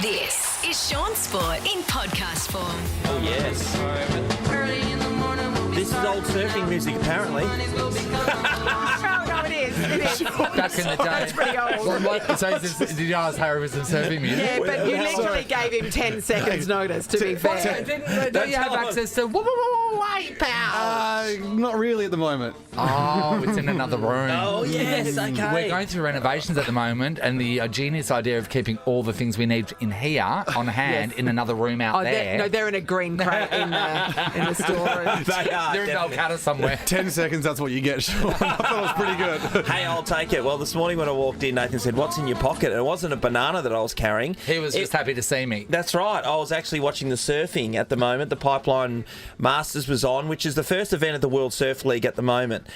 This is Shaun Sport in podcast form. Oh, yes. This is old surfing music, apparently. No, it is. It is. Back in the day. That's pretty old. So did you ask Harry with some surfing music? Yeah, but you literally gave him 10 seconds notice, to be fair. Don't you have access to white power? Not really at the moment. Oh, it's in another room. Oh, yes, okay. We're going through renovations at the moment, and the genius idea of keeping all the things we need in here on hand in another room out there. They're in a green crate in the storeroom. They are. They're in Calcutta somewhere. 10 seconds, that's what you get, Shaun. I thought it was pretty good. Hey, I'll take it. Well, this morning when I walked in, Nathan said, "What's in your pocket?" And it wasn't a banana that I was carrying. He was just happy to see me. That's right. I was actually watching the surfing at the moment. The Pipeline Masters was on, which is the first event of the World Surf League at the moment.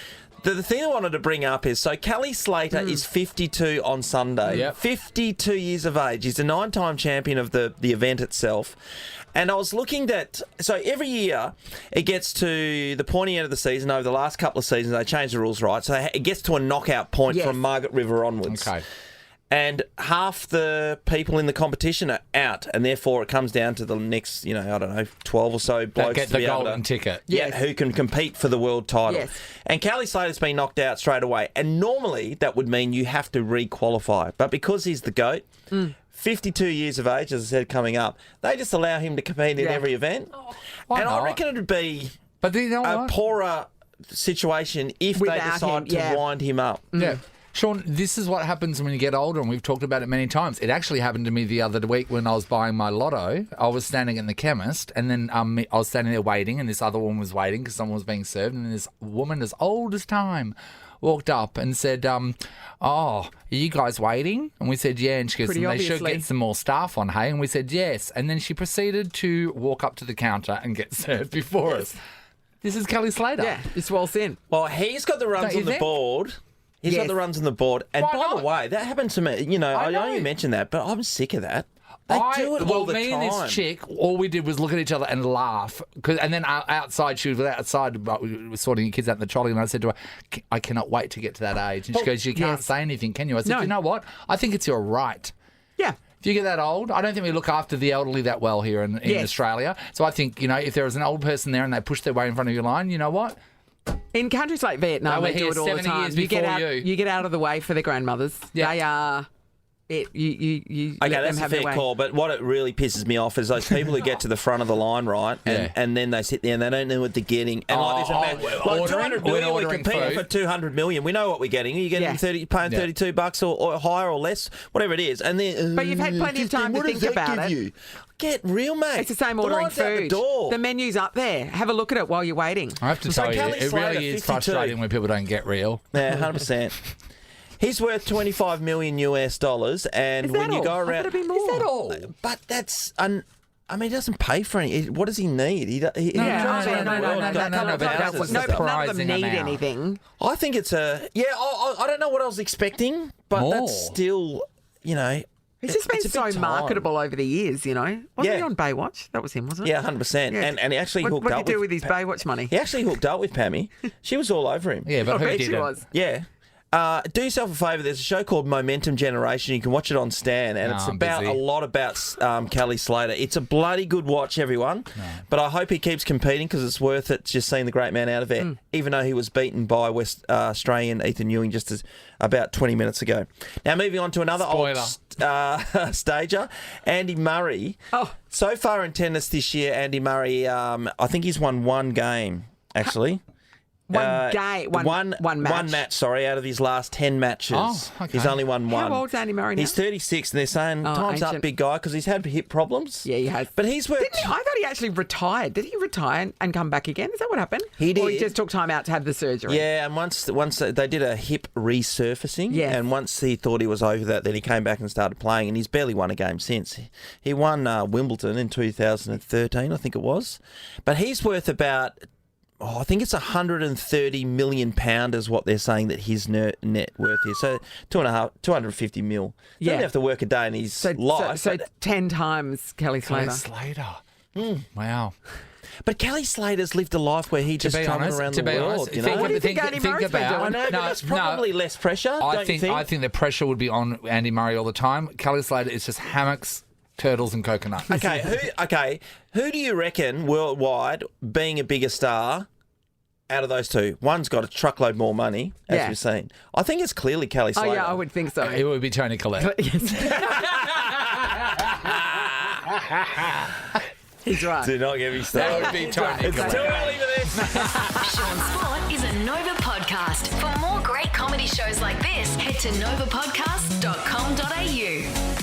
The thing I wanted to bring up is, so Kelly Slater is 52 on Sunday. Yep. 52 years of age. He's a 9-time champion of the event itself. And I was looking at, so every year it gets to the pointy end of the season. Over the last couple of seasons, they changed the rules, right? So it gets to a knockout point from Margaret River onwards. Okay. And half the people in the competition are out, and therefore it comes down to the next, 12 or so blokes Get to the be able golden to, ticket. who can compete for the world title. Yes. And Kelly Slater's been knocked out straight away. And normally that would mean you have to re-qualify. But because he's the GOAT, 52 years of age, as I said, coming up, they just allow him to compete in every event. Why and not? I reckon it would be But you know a what? poorer situation if Without they decide him, to wind him up. Yeah. Shaun, this is what happens when you get older, and we've talked about it many times. It actually happened to me the other week when I was buying my lotto. I was standing in the chemist, and then I was standing there waiting, and this other woman was waiting because someone was being served, and this woman as old as time walked up and said, are you guys waiting? And we said, yeah. And she goes, Pretty and they should obviously. get some more staff on, hey? And we said, yes. And then she proceeded to walk up to the counter and get served before us. This is Kelly Slater. Yeah, just waltz in. Well, he's got the runs Don't you on the think? board. He's got Yes. the runs on the board. And Why by not? the way, that happened to me. I know you mentioned that, but I'm sick of that. They do it all the me time. and this chick, all we did was look at each other and laugh. And then outside, she was outside, we were sorting the kids out in the trolley, and I said to her, I cannot wait to get to that age. And she goes, you can't say anything, can you? I said, No. you know what? I think it's your right. Yeah. If you get that old, I don't think we look after the elderly that well here in Australia. So I think, if there was an old person there and they push their way in front of your line, you know what? In countries like Vietnam, They were they do here it all the 70 time. years You get before out, you. you get out of the way for the grandmothers. Yeah. They are. You Okay, let them that's a have fair their way. call, but what it really pisses me off is those people who get to the front of the line, right, and then they sit there and they don't know what they're getting. And like ordering- 200 we're million, we're ordering competing food. for 200 million. We know what we're getting. You're getting paying Yeah. $32 or higher or less, whatever it is. And then, But you've had plenty of time to what does think that about give it. you? Get real, mate. It's the same The ordering line's out the food. door. The menu's up there. Have a look at it while you're waiting. I have to So tell you, Kelly it Slater, really is 52. frustrating when people don't get real. Yeah, 100%. He's worth $25 million US, and Is when that you all? go I thought around, it'd be more. Is that all? but that's he doesn't pay for any. What does he need? He travels no, around the no, world, no, got no, couple but that houses was and the stuff. None of them surprising need amount. anything. I think it's I don't know what I was expecting, but More. that's still, He's just been it's a so big time. marketable over the years, Wasn't Yeah. he on Baywatch? That was him, wasn't it? Yeah, 100%. Yeah. And he actually What hooked did up he do with with his Baywatch money? He actually hooked up with Pammy. She was all over him. Yeah, but I who bet she didn't? was. Yeah. Do yourself a favour. There's a show called Momentum Generation. You can watch it on Stan, and No, it's I'm about busy. a lot about Kelly Slater. It's a bloody good watch, everyone. But I hope he keeps competing because it's worth it just seeing the great man out of there, even though he was beaten by West Australian Ethan Ewing just about 20 minutes ago. Now, moving on to another old stager, Andy Murray. Oh. So far in tennis this year, Andy Murray, I think he's won one game, actually. One match. One match, out of his last 10 matches. Oh, okay. He's only won one. How old's Andy Murray now? He's 36, and they're saying, time's up, ancient. big guy, because he's had hip problems. Yeah, he has. But he's worked... I thought he actually retired. Did he retire and come back again? Is that what happened? He Or he did. just took time out to have the surgery? Yeah, and once they did a hip resurfacing, Yes. and once he thought he was over that, then he came back and started playing, and he's barely won a game since. He won Wimbledon in 2013, I think it was. But he's worth about... I think it's £130 million is what they're saying that his net worth is. So 250 mil. He doesn't have to work a day in his life. So 10 times Kelly Kelly Slater. Slater. Wow. But Kelly Slater's lived a life where he just travelled around the world. You know? What do you think Andy Murray's been doing? I know, but that's probably less pressure. I don't think you think? I think the pressure would be on Andy Murray all the time. Kelly Slater is just hammocks, turtles and coconuts. Okay, who do you reckon worldwide being a bigger star out of those two? One's got a truckload more money, as Yeah. we've seen. I think it's clearly Kelly Oh, Slater. yeah, I would think so. It would be Tony Collette. Yes. He's right. Do not get me That started. would be Tony It's too Collette. early for this. Shaun Sport is a Nova podcast. For more great comedy shows like this, head to novapodcast.com.au.